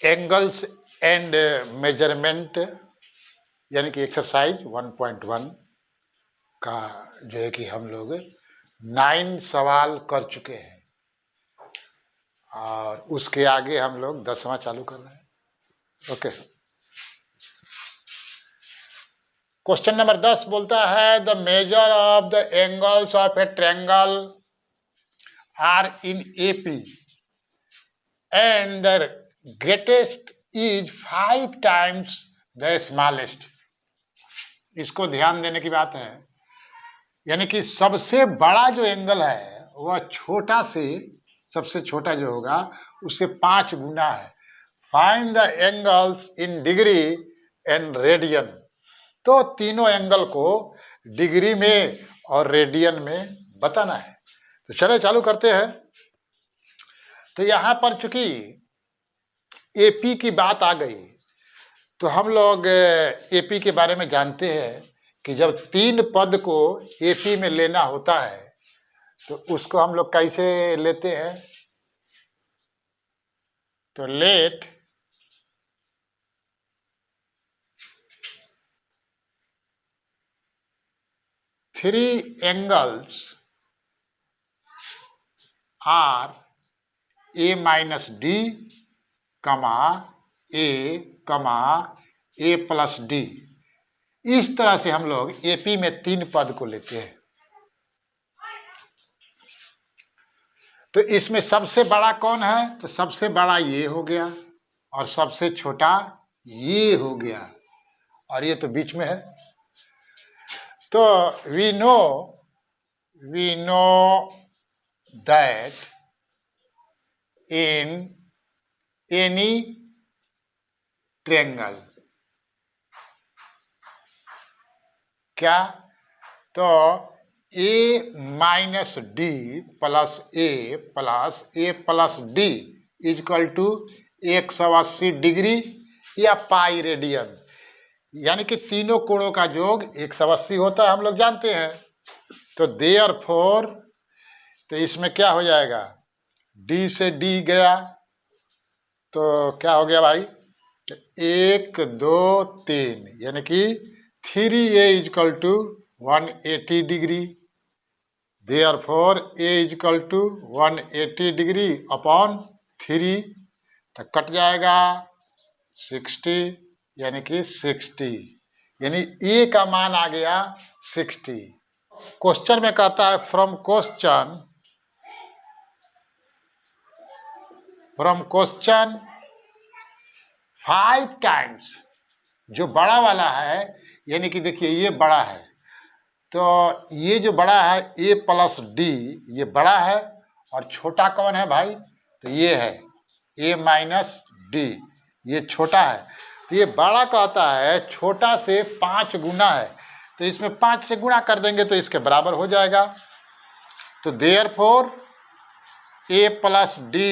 Angles and measurement यानी कि exercise 1.1 का जो है कि हम लोग 9 सवाल कर चुके हैं और उसके आगे हम लोग 10वां चालू कर रहे हैं। ओके, क्वेश्चन नंबर 10 बोलता है the measure of the angles of a triangle are in AP and the greatest is 5 times the smallest. इसको ध्यान देने की बात है, यानी कि सबसे बड़ा जो एंगल है वह छोटा से, सबसे छोटा जो होगा उससे 5 गुना है। Find the angles in degree and radian. तो तीनों एंगल को डिग्री में और रेडियन में बताना है। तो चले चालू करते हैं। तो यहां पर चूंकि एपी की बात आ गई तो हम लोग एपी के बारे में जानते हैं कि जब 3 पद को एपी में लेना होता है तो उसको हम लोग कैसे लेते हैं। तो let three angles are a minus d comma a plus D. इस तरह से हम लोग एपी में 3 पद को लेते हैं। तो इसमें सबसे बड़ा कौन है? तो सबसे बड़ा ये हो गया और सबसे छोटा ये हो गया और ये तो बीच में है। तो we know that in any triangle, क्या? तो A minus D plus A plus D equal to 180 degree या पाई रेडियन, यानी कि तीनों कोणों का योग 180 होता है, हम लोग जानते हैं। तो देयरफॉर, तो इसमें क्या हो जाएगा, डी से डी गया तो क्या हो गया भाई, 1 2 3, यानी कि 3a equal to 180 degree. Therefore a equal to 180 degree upon 3, तो कट जाएगा 60, यानी कि 60, यानी a का मान आ गया 60। क्वेश्चन में कहता है फ्रॉम क्वेश्चन 5 टाइम्स, जो बड़ा वाला है, यानी कि देखिए ये बड़ा है, तो ये जो बड़ा है a प्लस डी, ये बड़ा है, और छोटा कौन है भाई, तो ये है a माइनस डी, ये छोटा है। तो ये बड़ा कहता है छोटा से 5 गुना है, तो इसमें 5 से गुणा कर देंगे तो इसके बराबर हो जाएगा। तो therefore a plus D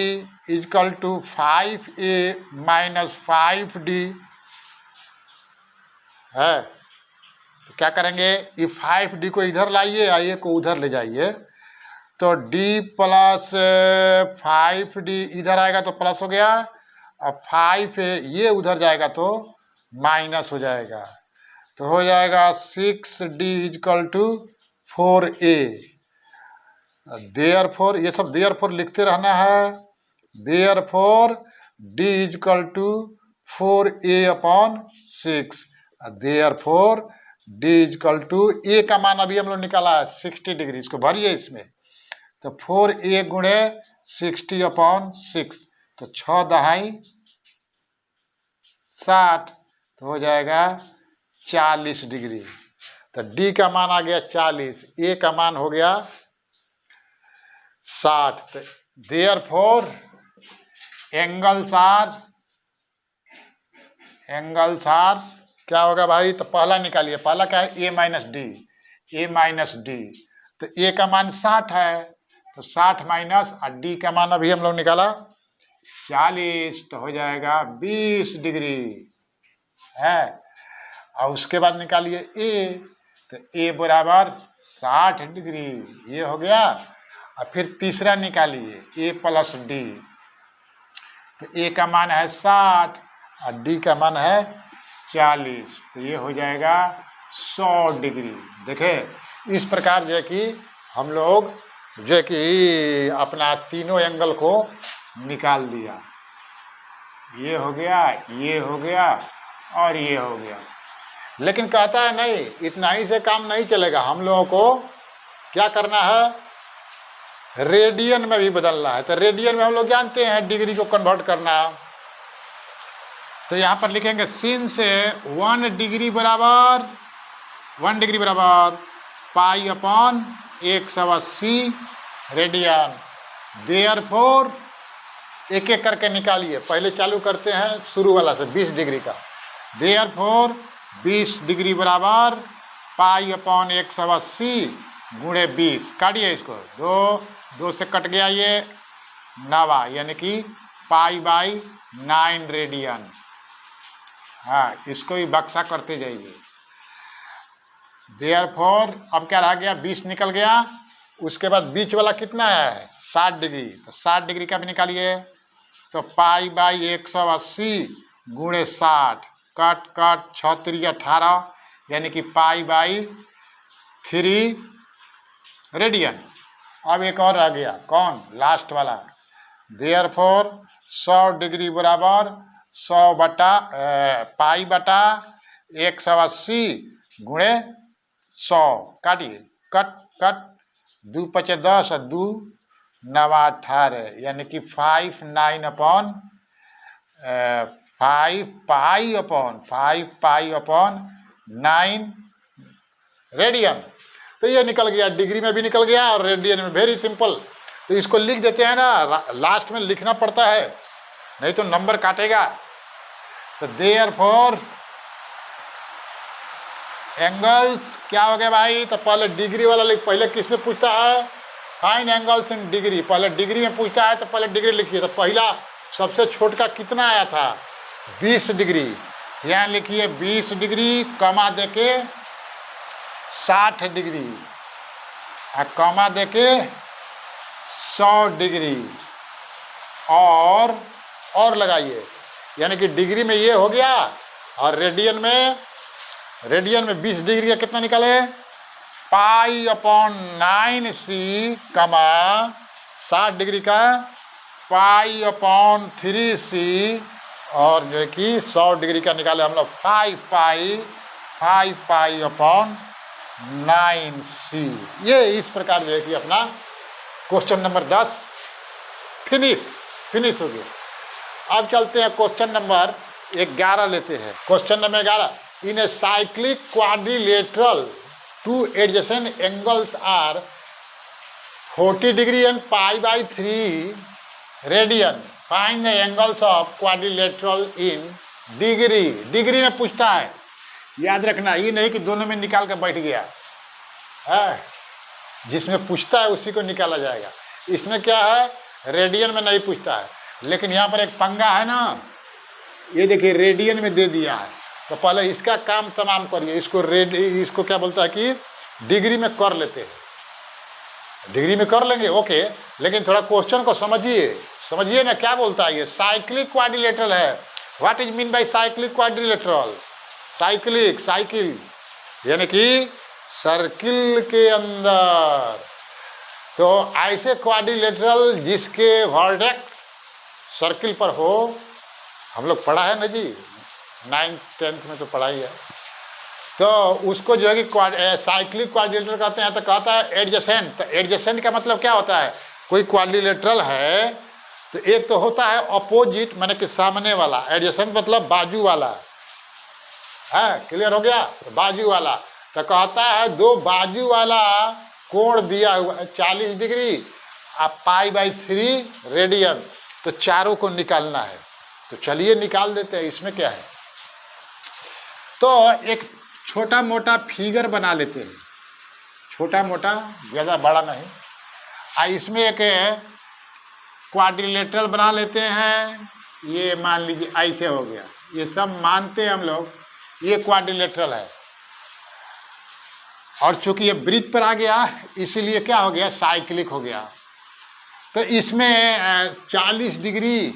equal to 5a minus 5d है। तो क्या करेंगे, ये 5d को इधर लाइए, a को उधर ले जाइए, तो d प्लस 5d इधर आएगा तो प्लस हो गया, और 5a ये उधर जाएगा तो माइनस हो जाएगा, तो हो जाएगा 6d is equal to 4a। Therefore, ये सब देयरफॉर लिखते रहना है। Therefore d equal to 4a upon 6, therefore d equal to a का मान अभी हम लोग निकाला है 60 डिग्री, इसको भरिए इसमें, तो 4a गुणे 60 अपॉन 6, तो 6 दहाई 60, तो हो जाएगा 40 डिग्री। तो d का मान आ गया 40, a का मान हो गया 60। देयरफॉर एंगल्स आर क्या होगा भाई, तो पहला निकालिए, पहला क्या है, a माइनस डी, तो a का मान 60 है, तो 60 माइनस, और d का मान अभी हम लोग निकाला 40, तो हो जाएगा 20 डिग्री है। और उसके बाद निकालिए a, तो a बराबर 60 डिग्री, ये हो गया। और फिर तीसरा निकालिए a प्लस डी, तो ए का मान है 60 और डी का मान है 40, तो ये हो जाएगा 100 डिग्री। देखे इस प्रकार जो है कि हम लोग जो है कि अपना तीनों एंगल को निकाल दिया। ये हो गया, ये हो गया और ये हो गया। लेकिन कहता है नहीं, इतना ही से काम नहीं चलेगा, हम लोगों को क्या करना है, रेडियन में भी बदलना है। तो रेडियन में हम लोग जानते हैं डिग्री को कन्वर्ट करना। तो यहाँ पर लिखेंगे sin से 1 डिग्री बराबर पाई अपॉन 180 रेडियन। देयरफॉर एक एक करके निकालिए, पहले चालू करते हैं शुरू वाला से 20 डिग्री का। देयरफॉर 20 डिग्री बराबर पाई अपॉन 180 गुणे 20, काटिए इसको, 2 से कट गया ये 9, यानी कि पाई बाई 9 रेडियन। हाँ, इसको भी बक्सा करते जाइए। देयरफॉर अब क्या रह गया, 20 निकल गया, उसके बाद बीच वाला कितना है 60 डिग्री, तो 60 डिग्री का भी निकालिए। तो पाई बाई 180 गुणे 60, कट 6 3 18, यानी कि पाई बाई 3 रेडियन। अब एक और रह गया, कौन, लास्ट वाला। देयरफॉर 100 डिग्री बराबर 100 बटा पाई बटा 180 गुणे 100, काटिए, कट 2 × 5 = 10 और 2 × 9 = 18, यानी कि 5 अपॉन 5 पाई अपॉन 9 रेडियन। तो ये निकल गया, डिग्री में भी निकल गया और रेडियन में। Very simple. तो इसको लिख देते हैं ना, लास्ट में लिखना पड़ता है, नहीं तो नंबर काटेगा। तो देयरफॉर एंगल्स क्या हो गया भाई, तो पहले डिग्री वाला लिख, पहले किस में पूछता है, फाइंड एंगल्स इन डिग्री, पहले डिग्री में पूछता है तो पहले डिग्री लिखिए। तो पहला सबसे छोटा कितना आया था, 20 डिग्री, यहाँ लिखिए 20 डिग्री, कमा देके 60 डिग्री, कमा देके 100 डिग्री, और लगाइए, यानी कि डिग्री में ये हो गया और रेडियन में 20 डिग्री का कितना निकाले, पाई अपॉन 9c, कमा 60 डिग्री का पाई अपॉन 3c, और जो है कि 100 डिग्री का निकाले हम लोग 5 पाई अपॉन 9c। ये इस प्रकार जो है कि अपना क्वेश्चन नंबर 10 फिनिश हो गया। अब चलते हैं क्वेश्चन नंबर 11 लेते हैं। Question number 11, in a cyclic quadrilateral 2 adjacent angles are 40 degree and pi by 3 radian. Find the angles of quadrilateral in degree. Degree में पूछता है, याद रखना, ये नहीं कि दोनों में निकाल के बैठ गया है, जिसमें पूछता है उसी को निकाला जाएगा। इसमें क्या है, रेडियन में नहीं पूछता है, लेकिन यहाँ पर एक पंगा है ना, ये देखिए रेडियन में दे दिया है, तो पहले इसका काम तमाम करिए। इसको क्या बोलता है कि डिग्री में कर लेते हैं, डिग्री में कर लेंगे ओके, लेकिन थोड़ा क्वेश्चन को समझिए ना, क्या बोलता है ये, साइक्लिक क्वाड्रिलेटरल है। What is mean by cyclic quadrilateral, cycle यानी कि सर्किल के अंदर, तो ऐसे क्वाड्रिलेटरल जिसके वर्टेक्स सर्किल पर हो, हम लोग पढ़ा है ना जी, 9th 10th में तो पढ़ाई है, तो उसको जो है कि साइक्लिक क्वाड्रिलेटरल कहते हैं। तो कहता है एडजेसेंट, तो एडजेसेंट का मतलब क्या होता है, कोई क्वाड्रिलेटरल है तो एक तो होता है अपोजिट, माने कि सामने वाला, एडजेसेंट मतलब बाजू वाला है, क्लियर हो गया, बाजू वाला। तो कहता है 2 बाजू वाला कोण दिया हुआ 40 डिग्री आप π/3 रेडियन, तो चारों को निकालना है। तो चलिए निकाल देते हैं, इसमें क्या है। तो एक छोटा मोटा फिगर बना लेते हैं, छोटा मोटा, ज़्यादा बड़ा नहीं। इसमें एक क्वाड्रिलेटरल बना लेते हैं, ये मान लीजिए ऐसे हो गया, ये सब मानते हैं हम लोग, ये क्वाड्रिलेटरल है। और चूंकि ये ब्रिज पर आ गया इसीलिए क्या हो गया, साइक्लिक हो गया। तो इसमें 40 डिग्री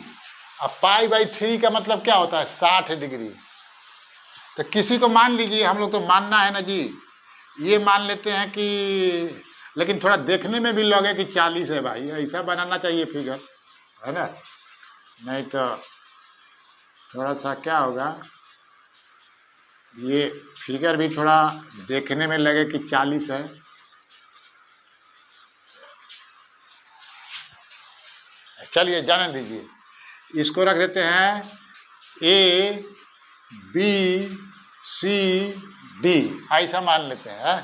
अब पाई बाई 3 का मतलब क्या होता है 60 डिग्री। तो किसी को मान लीजिए, हम लोग तो मानना है ना जी, ये मान लेते हैं कि, लेकिन थोड़ा देखने में भी लगे कि 40 है भाई, ऐसा बनाना चाहिए फिगर, है ना, नहीं तो थोड़ा सा क्या होगा, ये फिगर भी थोड़ा देखने में लगे कि 40 है। चलिए जाने दीजिए, इसको रख देते हैं ए बी सी डी, ऐसा मान लेते हैं।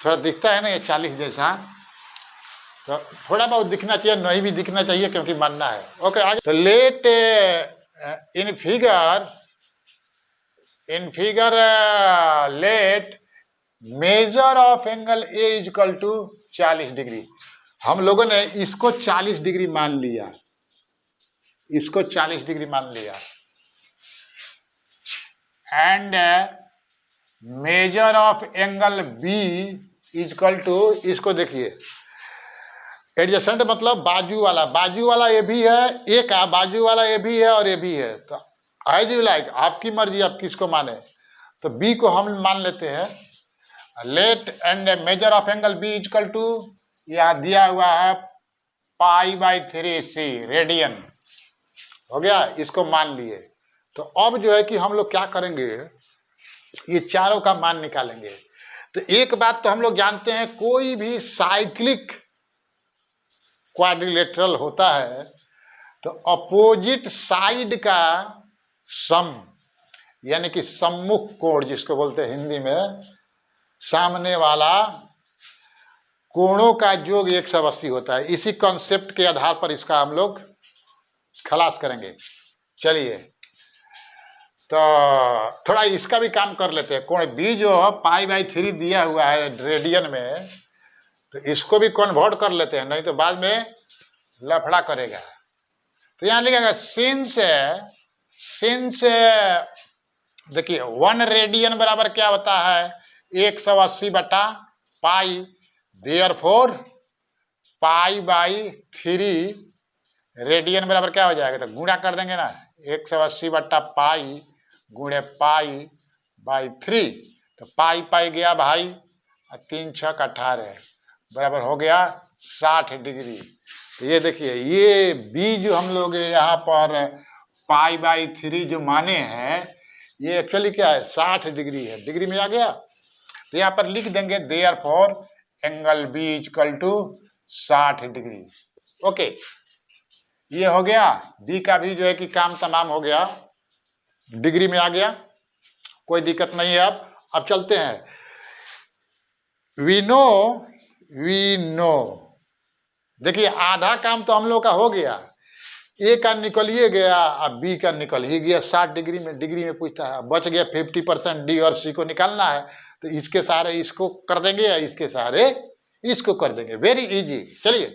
थोड़ा दिखता है ना ये 40 जैसा, तो थोड़ा बहुत दिखना चाहिए, नहीं भी दिखना चाहिए क्योंकि मानना है। ओके आगे, तो let in figure let measure of angle a equal to 40 degree. हम लोगों ने इसको 40 डिग्री मान लिया, इसको 40 डिग्री मान लिया, and measure of angle b equal to, इसको देखिए एडजेसेंट मतलब बाजू वाला ये भी है, एक बाजू वाला ये भी है और ये भी है, तो एज यू लाइक, आपकी मर्जी आप किसको माने। तो बी को हम मान लेते हैं, let and measure of angle b equal to, यहां दिया हुआ है पाई बाई 3 सी रेडियन, हो गया, इसको मान लिए। तो अब जो है कि हम लोग क्या करेंगे, ये चारों का मान निकालेंगे। तो एक बात तो हम लोग जानते हैं, कोई भी साइक्लिक क्वाड्रिलेटरल होता है तो अपोजिट साइड का सम, यानी कि सम्मुख कोण जिसको बोलते हैं हिंदी में, सामने वाला कोणों का योग 180 होता है। इसी कॉन्सेप्ट के आधार पर इसका हम लोग खलास करेंगे। चलिए तो थोड़ा इसका भी काम कर लेते हैं। कोण बी जो पाई बाई 3 दिया हुआ है रेडियन में, तो इसको भी कन्वर्ट कर लेते हैं, नहीं तो बाद में लफड़ा करेगा। तो यहां लिखेगा सिंस देखिए 1 रेडियन बराबर क्या होता है 180 बटा पाई, देयरफॉर पाई बाई 3 रेडियन बराबर क्या हो जाएगा, तो गुणा कर देंगे ना, 180 बट्टा पाई गुणे पाई बाई 3, तो पाई पाई गया भाई, 3 6 18 बराबर हो गया 60 डिग्री। तो ये देखिए, ये बी जो हम लोग यहाँ पर पाई बाई 3 जो माने हैं, ये एक्चुअली क्या है 60 डिग्री है, डिग्री में आ गया। तो यहाँ पर लिख देंगे therefore angle b equal to 60 degree. Okay, ये हो गया, बी का भी जो है कि काम तमाम हो गया, डिग्री में आ गया, कोई दिक्कत नहीं है। अब चलते हैं, वी नो देखिए आधा काम तो हम लोग का हो गया, ए का निकलिए गया, अब बी का निकल ही गया 60 डिग्री में, डिग्री में पूछता है, बच गया 50%, डी और सी को निकालना है, तो इसके सारे इसको कर देंगे या इसके सारे इसको कर देंगे, वेरी इजी। चलिए,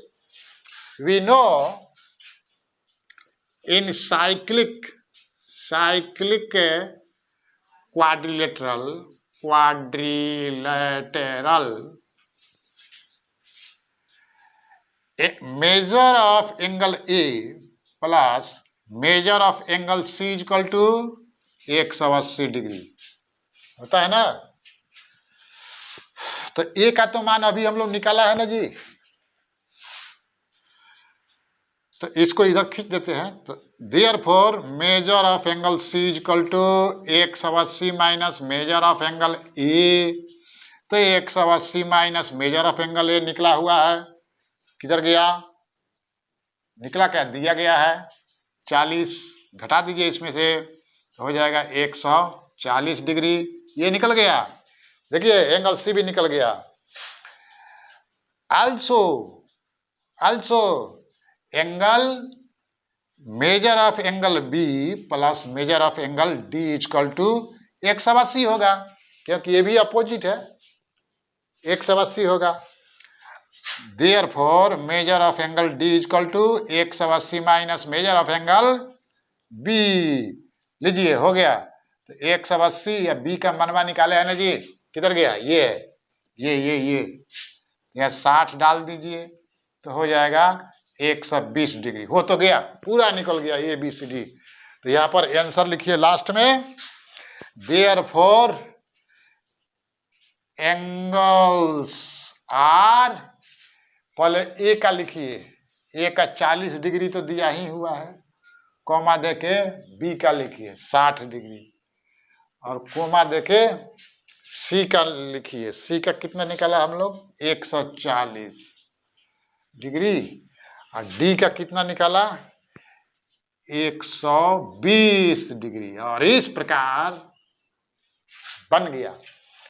we know in cyclic quadrilateral measure of angle a plus measure of angle c equal to 180 degree होता है ना। तो ए का तो मान अभी हम लोग निकाला है ना जी, तो इसको इधर खींच देते हैं। तो therefore measure of angle c equal to 180 minus measure of angle a, तो 180 minus measure of angle a निकला हुआ है, किधर गया, निकला क्या, दिया गया है 40, घटा दीजिए इसमें से, हो जाएगा 140 डिग्री, ये निकल गया। देखिए एंगल सी भी निकल गया। Also angle measure of angle b plus measure of angle d equal to 180 होगा, क्योंकि ये भी अपोजिट है, 180 होगा। Therefore measure of angle d equal to 180 minus measure of angle b, लीजिए हो गया। तो 180 या बी का मनवा निकाले है ना जी, किधर गया, ये है, ये 60 डाल दीजिए, तो हो जाएगा 120 डिग्री। हो तो गया, पूरा निकल गया ABCD। तो यहां पर आंसर लिखिए लास्ट में, देयरफॉर एंगल्स आर, पहले ए का लिखिए, ए का 40 डिग्री तो दिया ही हुआ है, कॉमा देके बी का लिखिए 60 डिग्री, और कोमा देके सी का लिखिए, सी का कितना निकाला हम लोग 140 डिग्री, और डी का कितना निकाला 120 डिग्री। और इस प्रकार बन गया।